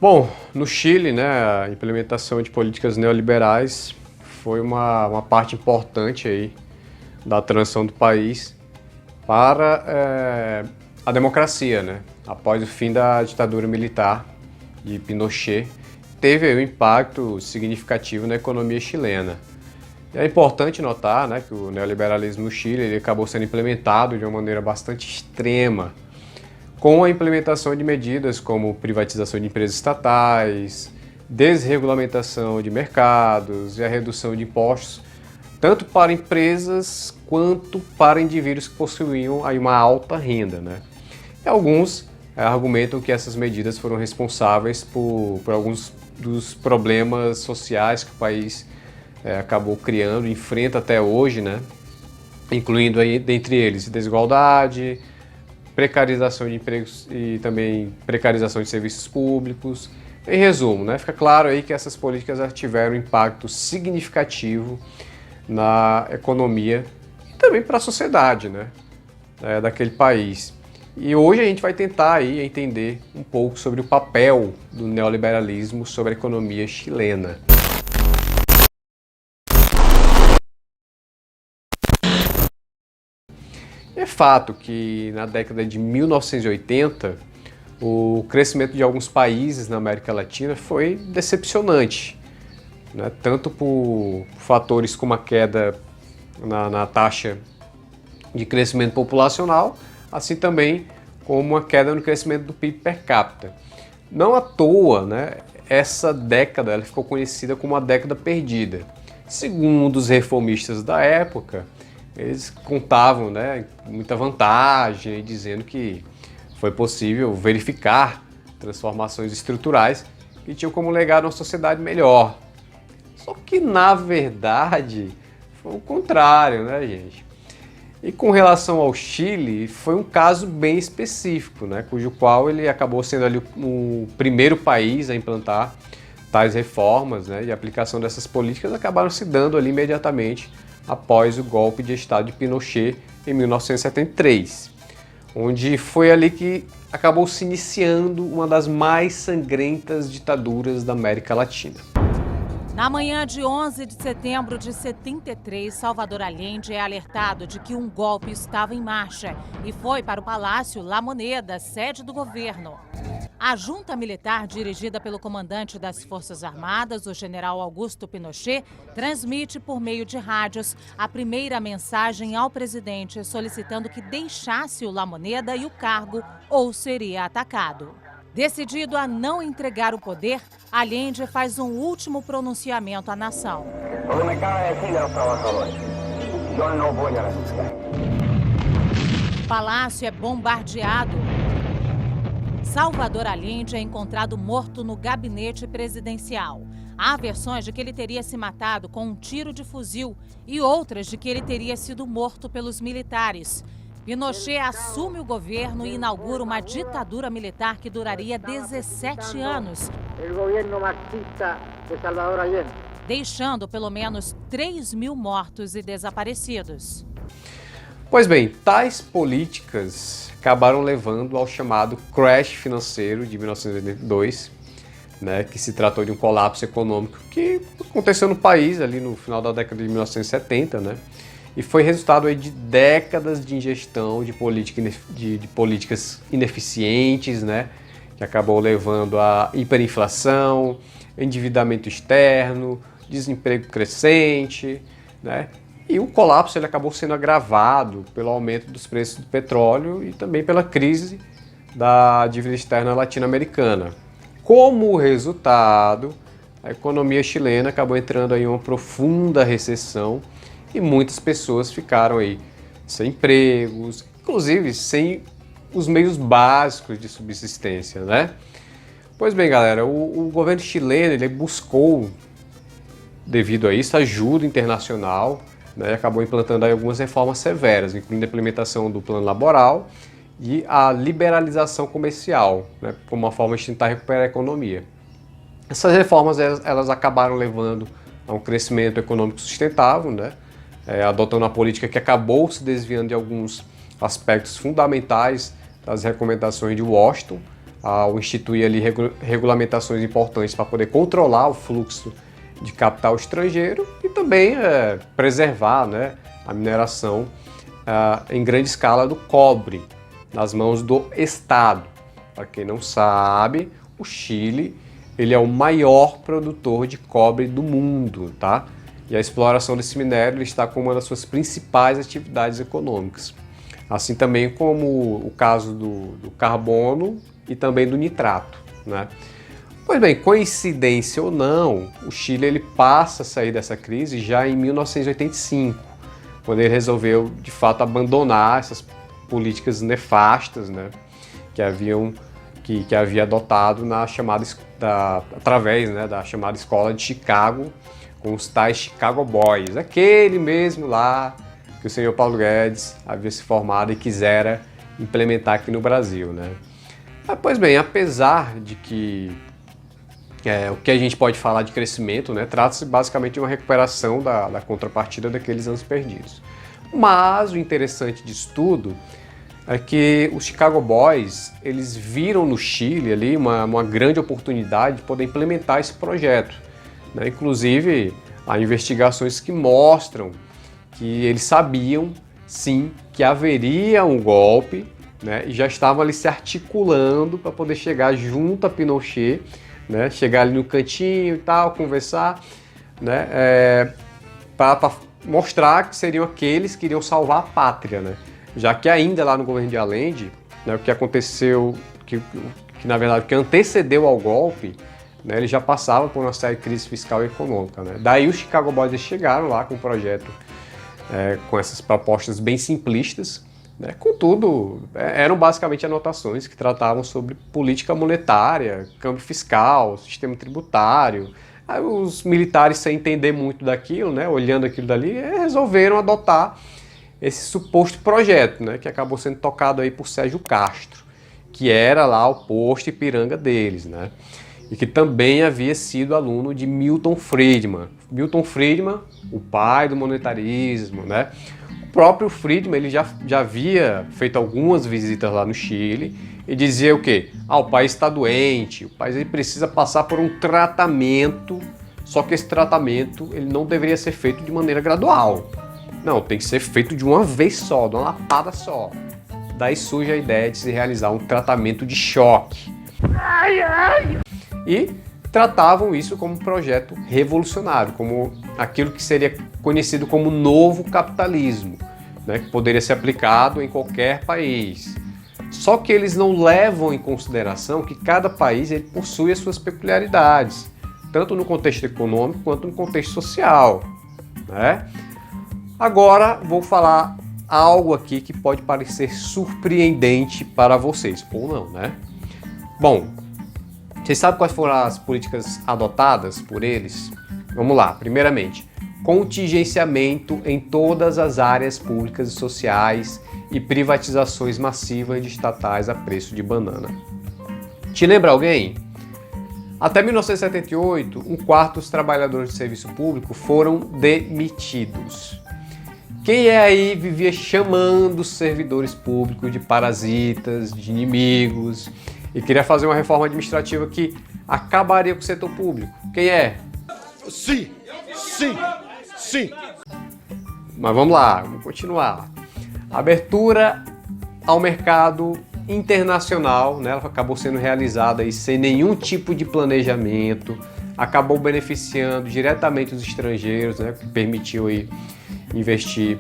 Bom, no Chile, né, a implementação de políticas neoliberais foi uma parte importante aí da transição do país para a democracia, né? Após o fim da ditadura militar de Pinochet, teve aí um impacto significativo na economia chilena. E é importante notar, né, que o neoliberalismo no Chile ele acabou sendo implementado de uma maneira bastante extrema, com a implementação de medidas como privatização de empresas estatais, desregulamentação de mercados e a redução de impostos, tanto para empresas quanto para indivíduos que possuíam aí uma alta renda, né? E alguns argumentam que essas medidas foram responsáveis por alguns dos problemas sociais que o país acabou criando e enfrenta até hoje, né? Incluindo aí, dentre eles, desigualdade, precarização de empregos e também precarização de serviços públicos. Em resumo, né, fica claro aí que essas políticas tiveram um impacto significativo na economia e também para a sociedade, né, daquele país. E hoje a gente vai tentar aí entender um pouco sobre o papel do neoliberalismo sobre a economia chilena. É fato que na década de 1980, o crescimento de alguns países na América Latina foi decepcionante, né? Tanto por fatores como a queda na taxa de crescimento populacional, assim também como a queda no crescimento do PIB per capita. Não à toa, né, essa década ela ficou conhecida como a década perdida. Segundo os reformistas da época, eles contavam, né, muita vantagem, dizendo que foi possível verificar transformações estruturais que tinham como legado uma sociedade melhor. Só que, na verdade, foi o contrário, né, gente? E com relação ao Chile, foi um caso bem específico, né, cujo qual ele acabou sendo ali o primeiro país a implantar tais reformas, né, e a aplicação dessas políticas acabaram se dando ali imediatamente após o golpe de Estado de Pinochet em 1973, onde foi ali que acabou se iniciando uma das mais sangrentas ditaduras da América Latina. Na manhã de 11 de setembro de 73, Salvador Allende é alertado de que um golpe estava em marcha e foi para o Palácio La Moneda, sede do governo. A junta militar, dirigida pelo comandante das Forças Armadas, o general Augusto Pinochet, transmite por meio de rádios a primeira mensagem ao presidente solicitando que deixasse o La Moneda e o cargo ou seria atacado. Decidido a não entregar o poder, Allende faz um último pronunciamento à nação. O palácio é bombardeado. Salvador Allende é encontrado morto no gabinete presidencial. Há versões de que ele teria se matado com um tiro de fuzil e outras de que ele teria sido morto pelos militares. Pinochet assume o governo e inaugura uma ditadura militar que duraria 17 anos, deixando pelo menos 3.000 mortos e desaparecidos. Pois bem, tais políticas acabaram levando ao chamado crash financeiro de 1982, né, que se tratou de um colapso econômico que aconteceu no país ali no final da década de 1970, né, e foi resultado aí de décadas de ingestão de políticas ineficientes, né, que acabou levando à hiperinflação, endividamento externo, desemprego crescente, né? E o colapso ele acabou sendo agravado pelo aumento dos preços do petróleo e também pela crise da dívida externa latino-americana. Como resultado, a economia chilena acabou entrando em uma profunda recessão e muitas pessoas ficaram aí sem empregos, inclusive sem os meios básicos de subsistência, né? Pois bem, galera, o governo chileno ele buscou, devido a isso, ajuda internacional, né, acabou implantando aí algumas reformas severas, incluindo a implementação do plano laboral e a liberalização comercial, né, como uma forma de tentar recuperar a economia. Essas reformas elas acabaram levando a um crescimento econômico sustentável, né, adotando uma política que acabou se desviando de alguns aspectos fundamentais das recomendações de Washington, ao instituir ali regulamentações importantes para poder controlar o fluxo de capital estrangeiro e também preservar, né, a mineração em grande escala do cobre nas mãos do Estado. Para quem não sabe, o Chile ele é o maior produtor de cobre do mundo, tá? E a exploração desse minério está como uma das suas principais atividades econômicas. Assim também como o caso do carbono e também do nitrato, né? Pois bem, coincidência ou não, o Chile ele passa a sair dessa crise já em 1985, quando ele resolveu de fato abandonar essas políticas nefastas, né, que havia adotado através, né, da chamada Escola de Chicago, com os tais Chicago Boys, aquele mesmo lá que o senhor Paulo Guedes havia se formado e quisera implementar aqui no Brasil, né? Pois bem, apesar de que o que a gente pode falar de crescimento, né, trata-se basicamente de uma recuperação da contrapartida daqueles anos perdidos. Mas o interessante disso tudo é que os Chicago Boys, eles viram no Chile ali uma grande oportunidade de poder implementar esse projeto, né? Inclusive, há investigações que mostram que eles sabiam, sim, que haveria um golpe, né? E já estavam ali se articulando para poder chegar junto a Pinochet, né? Chegar ali no cantinho e tal, conversar, né? Para mostrar que seriam aqueles que iriam salvar a pátria, né? Já que ainda lá no governo de Allende, né, o que aconteceu, que na verdade o que antecedeu ao golpe, né, ele já passava por uma série de crise fiscal e econômica, né? Daí os Chicago Boys chegaram lá com um projeto com essas propostas bem simplistas, né? Contudo, eram basicamente anotações que tratavam sobre política monetária, câmbio fiscal, sistema tributário. Aí os militares, sem entender muito daquilo, né, olhando aquilo dali, resolveram adotar esse suposto projeto, né, que acabou sendo tocado aí por Sérgio Castro, que era lá o posto Ipiranga deles, né, e que também havia sido aluno de Milton Friedman. Milton Friedman, o pai do monetarismo, né. O próprio Friedman ele já havia feito algumas visitas lá no Chile e dizia o quê? O país está doente, o país ele precisa passar por um tratamento, só que esse tratamento ele não deveria ser feito de maneira gradual. Não, tem que ser feito de uma vez só, de uma lapada só. Daí surge a ideia de se realizar um tratamento de choque. E tratavam isso como um projeto revolucionário, como aquilo que seria conhecido como novo capitalismo, né, que poderia ser aplicado em qualquer país. Só que eles não levam em consideração que cada país ele possui as suas peculiaridades, tanto no contexto econômico quanto no contexto social, né? Agora vou falar algo aqui que pode parecer surpreendente para vocês, ou não, né? Bom, vocês sabem quais foram as políticas adotadas por eles? Vamos lá, primeiramente, contingenciamento em todas as áreas públicas e sociais e privatizações massivas de estatais a preço de banana. Te lembra alguém? Até 1978, um quarto dos trabalhadores de serviço público foram demitidos. Quem aí vivia chamando os servidores públicos de parasitas, de inimigos, e queria fazer uma reforma administrativa que acabaria com o setor público? Quem é? Sim, sim, sim. Mas vamos lá, vamos continuar. Abertura ao mercado internacional, né, ela acabou sendo realizada aí sem nenhum tipo de planejamento, acabou beneficiando diretamente os estrangeiros, né, que permitiu aí investir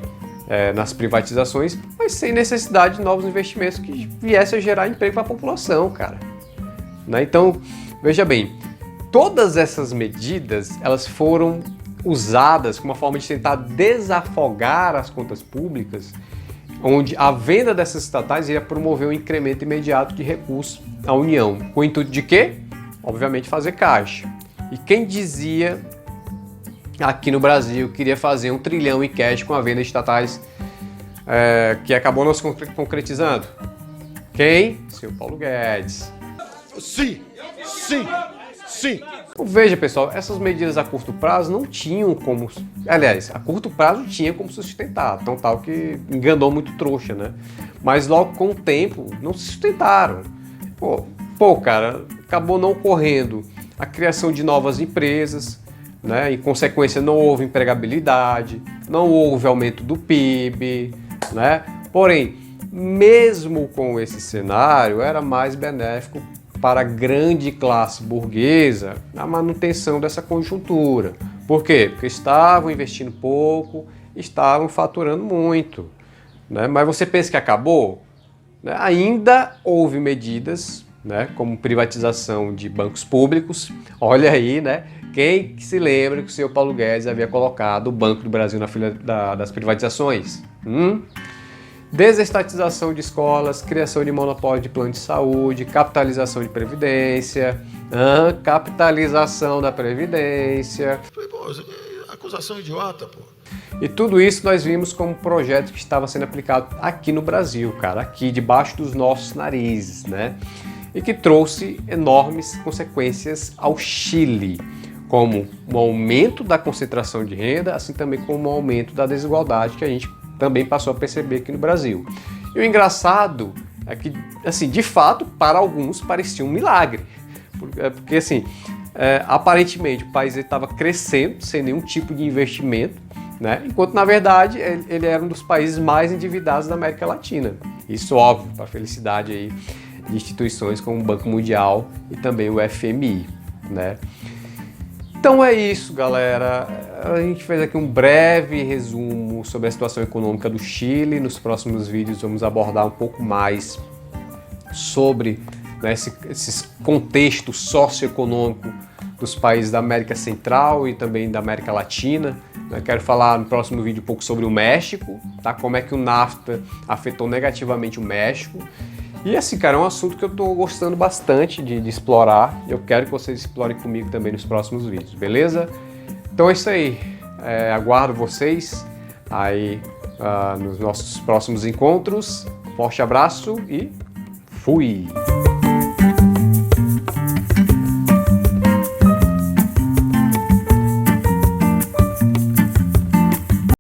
nas privatizações, mas sem necessidade de novos investimentos que viessem a gerar emprego para a população, cara. Né? Então, veja bem, todas essas medidas elas foram usadas como uma forma de tentar desafogar as contas públicas, onde a venda dessas estatais ia promover um incremento imediato de recursos à União. Com o intuito de quê? Obviamente fazer caixa. E quem dizia aqui no Brasil queria fazer 1 trilhão em cash com a venda de estatais que acabou não se concretizando? Quem? Seu Paulo Guedes. Sim, sim, sim. Então, veja, pessoal, essas medidas a curto prazo não tinham como... Aliás, a curto prazo tinha como sustentar, tão tal que enganou muito trouxa, né? Mas logo com o tempo não se sustentaram. Pô, pô, cara, acabou não ocorrendo a criação de novas empresas, né? Em consequência, não houve empregabilidade, não houve aumento do PIB, né? Porém, mesmo com esse cenário, era mais benéfico para a grande classe burguesa a manutenção dessa conjuntura. Por quê? Porque estavam investindo pouco, estavam faturando muito, né? Mas você pensa que acabou? Né? Ainda houve medidas, né, como privatização de bancos públicos. Olha aí, né? Quem se lembra que o senhor Paulo Guedes havia colocado o Banco do Brasil na fila das privatizações? Desestatização de escolas, criação de monopólio de plano de saúde, capitalização de previdência, capitalização da previdência. Pô, acusação idiota, pô. E tudo isso nós vimos como um projeto que estava sendo aplicado aqui no Brasil, cara, aqui debaixo dos nossos narizes, né? E que trouxe enormes consequências ao Chile, como um aumento da concentração de renda, assim também como um aumento da desigualdade que a gente também passou a perceber aqui no Brasil. E o engraçado é que, assim, de fato, para alguns parecia um milagre, porque assim, aparentemente o país estava crescendo sem nenhum tipo de investimento, né? Enquanto na verdade ele era um dos países mais endividados da América Latina. Isso óbvio, para a felicidade aí de instituições como o Banco Mundial e também o FMI, né? Então é isso, galera. A gente fez aqui um breve resumo sobre a situação econômica do Chile. Nos próximos vídeos vamos abordar um pouco mais sobre, né, esse contexto socioeconômico dos países da América Central e também da América Latina. Eu quero falar no próximo vídeo um pouco sobre o México, tá? Como é que o NAFTA afetou negativamente o México. E assim, cara, é um assunto que eu tô gostando bastante de explorar. Eu quero que vocês explorem comigo também nos próximos vídeos, beleza? Então é isso aí. Aguardo vocês aí nos nossos próximos encontros. Forte abraço e fui!